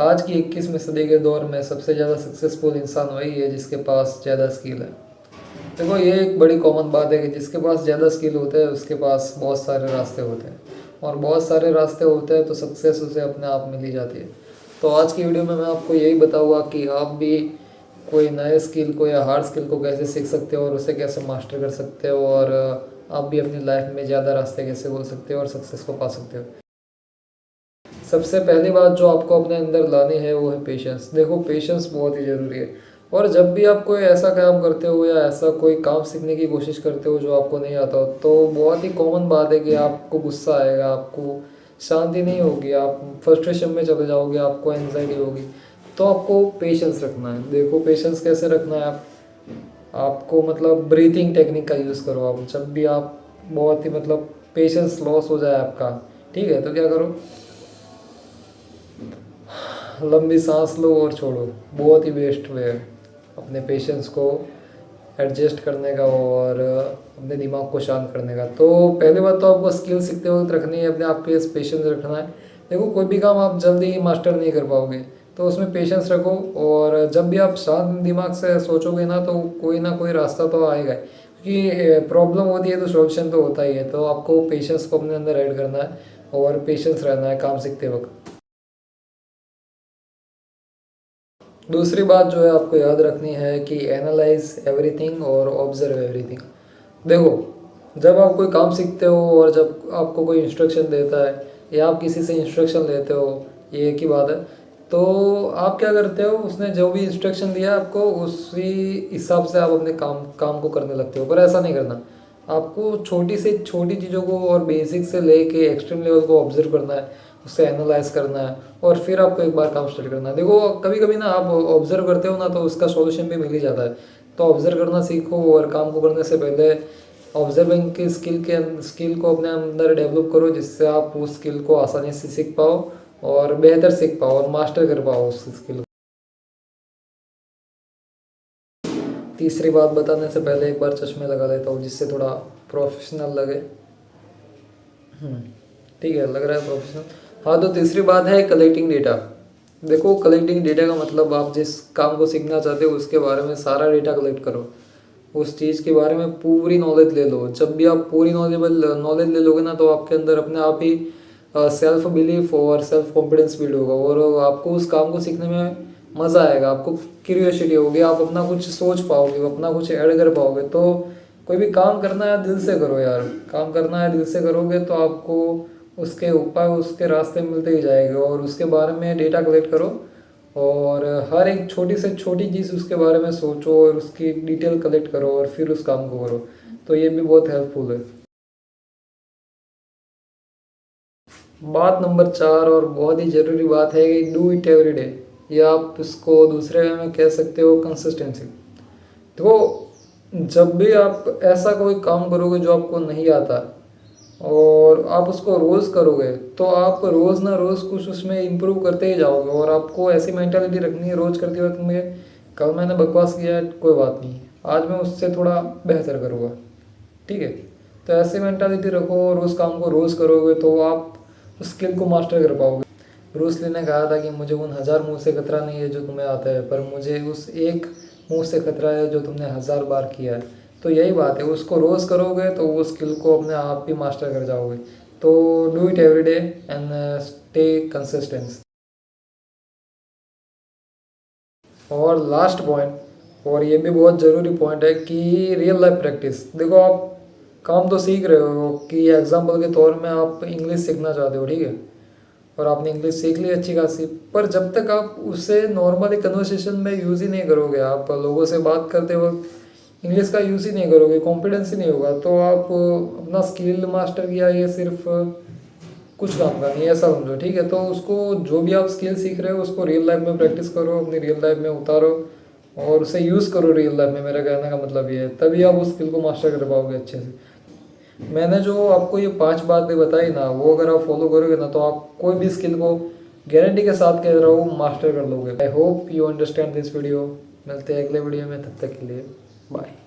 आज की 21वीं सदी के दौर में सबसे ज़्यादा सक्सेसफुल इंसान वही है जिसके पास ज़्यादा स्किल है। देखो ये एक बड़ी कॉमन बात है कि जिसके पास ज़्यादा स्किल होते हैं उसके पास बहुत सारे रास्ते होते हैं, और बहुत सारे रास्ते होते हैं तो सक्सेस उसे अपने आप मिल ही जाती है। तो आज की वीडियो में मैं आपको यही बताऊंगा कि आप भी कोई नए स्किल को या हार्ड स्किल को कैसे सीख सकते हो और उसे कैसे मास्टर कर सकते हो, और आप भी अपनी लाइफ में ज़्यादा रास्ते कैसे बोल सकते हो और सक्सेस को पा सकते हो। सबसे पहली बात जो आपको अपने अंदर लानी है वो है पेशेंस। देखो पेशेंस बहुत ही ज़रूरी है, और जब भी आप कोई ऐसा काम करते हो या ऐसा कोई काम सीखने की कोशिश करते हो जो आपको नहीं आता हो, तो बहुत ही कॉमन बात है कि आपको गुस्सा आएगा, आपको शांति नहीं होगी, आप फ्रस्ट्रेशन में चले जाओगे, आपको एंजाइटी होगी। तो आपको पेशेंस रखना है। देखो पेशेंस कैसे रखना है, आपको मतलब ब्रीथिंग टेक्निक का यूज़ करो। आप जब भी आप बहुत ही मतलब पेशेंस लॉस हो जाए आपका, ठीक है, तो क्या करो, लंबी सांस लो और छोड़ो। बहुत ही बेस्ट वे है अपने पेशेंस को एडजस्ट करने का और अपने दिमाग को शांत करने का। तो पहली बात तो आपको स्किल सीखते वक्त रखनी है, अपने आप पे पेशेंस रखना है। देखो कोई भी काम आप जल्दी ही मास्टर नहीं कर पाओगे, तो उसमें पेशेंस रखो। और जब भी आप शांत दिमाग से सोचोगे ना तो कोई रास्ता तो आएगा, क्योंकि प्रॉब्लम होती है तो सॉल्यूशन तो होता ही है। तो आपको पेशेंस को अपने अंदर ऐड करना है और पेशेंस रहना है काम सीखते वक्त। दूसरी बात जो है आपको याद रखनी है कि एनालाइज एवरीथिंग और ऑब्जर्व एवरीथिंग। देखो जब आप कोई काम सीखते हो और जब आपको कोई इंस्ट्रक्शन देता है या आप किसी से इंस्ट्रक्शन लेते हो, ये एक ही बात है। तो आप क्या करते हो, उसने जो भी इंस्ट्रक्शन दिया आपको उसी हिसाब से आप अपने काम काम को करने लगते हो। पर ऐसा नहीं करना, आपको छोटी से छोटी चीज़ों को और बेसिक से लेके एक्सट्रीम लेवल को ऑब्जर्व करना है, उसे एनालाइज करना है, और फिर आपको एक बार काम स्टार्ट करना है। देखो कभी कभी ना आप ऑब्जर्व करते हो ना तो उसका सॉल्यूशन भी मिल ही जाता है। तो ऑब्जर्व करना सीखो, और काम को करने से पहले ऑब्जर्विंग की स्किल को अपने अंदर डेवलप करो, जिससे आप उस स्किल को आसानी से सीख पाओ और बेहतर सीख पाओ और मास्टर कर पाओ उस स्किल को। तीसरी बात बताने से पहले एक बार चश्मे लगा लेता हूँ जिससे थोड़ा प्रोफेशनल लगे। ठीक है, लग रहा है प्रोफेशनल। हाँ, तो तीसरी बात है कलेक्टिंग डेटा। देखो कलेक्टिंग डेटा का मतलब आप जिस काम को सीखना चाहते हो उसके बारे में सारा डेटा कलेक्ट करो, उस चीज़ के बारे में पूरी नॉलेज ले लो। जब भी आप पूरी नॉलेज ले लोगे ना तो आपके अंदर अपने आप ही सेल्फ बिलीफ और सेल्फ कॉन्फिडेंस बिल्ड होगा, और आपको उस काम को सीखने में मज़ा आएगा, आपको क्यूरियोसिटी होगी, आप अपना कुछ सोच पाओगे, अपना कुछ ऐड कर पाओगे। तो कोई भी काम करना है दिल से करो यार, काम करना है दिल से करोगे तो आपको उसके ऊपर उसके रास्ते मिलते ही जाएंगे, और उसके बारे में डेटा कलेक्ट करो और हर एक छोटी से छोटी चीज़ उसके बारे में सोचो और उसकी डिटेल कलेक्ट करो और फिर उस काम को करो। तो ये भी बहुत हेल्पफुल है। बात नंबर 4 और बहुत ही ज़रूरी बात है कि डू इट एवरी डे, या आप इसको दूसरे वे में कह सकते हो कंसिस्टेंसी। देखो जब भी आप ऐसा कोई काम करोगे जो आपको नहीं आता और आप उसको रोज़ करोगे तो आप रोज़ ना रोज़ कुछ उसमें इम्प्रूव करते ही जाओगे, और आपको ऐसी मेंटालिटी रखनी है रोज़ करते वक्त में, कल मैंने बकवास किया है कोई बात नहीं, आज मैं उससे थोड़ा बेहतर करूँगा। ठीक है, तो ऐसी मेंटालिटी रखो और उस काम को रोज़ करोगे तो आप उस स्किल को मास्टर कर पाओगे। ब्रूस ली ने कहा था कि मुझे उन 1000 मुंह से खतरा नहीं है जो तुम्हें आता है, पर मुझे उस एक मुंह से खतरा है जो तुमने 1000 बार किया है। तो यही बात है, उसको रोज़ करोगे तो वो स्किल को अपने आप ही मास्टर कर जाओगे। तो do it every day and stay consistence. और लास्ट पॉइंट, और ये भी बहुत ज़रूरी पॉइंट है कि रियल लाइफ प्रैक्टिस। देखो आप काम तो सीख रहे हो कि एग्जाम्पल के तौर में आप इंग्लिश सीखना चाहते हो, ठीक है, और आपने इंग्लिश सीख ली अच्छी खासी, पर जब तक आप उसे नॉर्मली कन्वर्सेशन में यूज़ ही नहीं करोगे, आप लोगों से बात करते वक्त इंग्लिश का यूज़ ही नहीं करोगे, कॉन्फिडेंस ही नहीं होगा, तो आप अपना स्किल मास्टर किया ये सिर्फ कुछ काम का नहीं, ऐसा समझो। ठीक है, तो उसको जो भी आप स्किल सीख रहे हो उसको रियल लाइफ में प्रैक्टिस करो, अपनी रियल लाइफ में उतारो और उसे यूज़ करो रियल लाइफ में। मेरा कहने का मतलब ये है, तभी आप उस स्किल को मास्टर कर पाओगे अच्छे से। मैंने जो आपको ये 5 बातें बताई ना, वो अगर आप फॉलो करोगे ना तो आप कोई भी स्किल को गारंटी के साथ कह रहा हूँ मास्टर कर लोगे। I hope you understand this video. मिलते हैं अगले वीडियो में, तब तक के लिए बाय।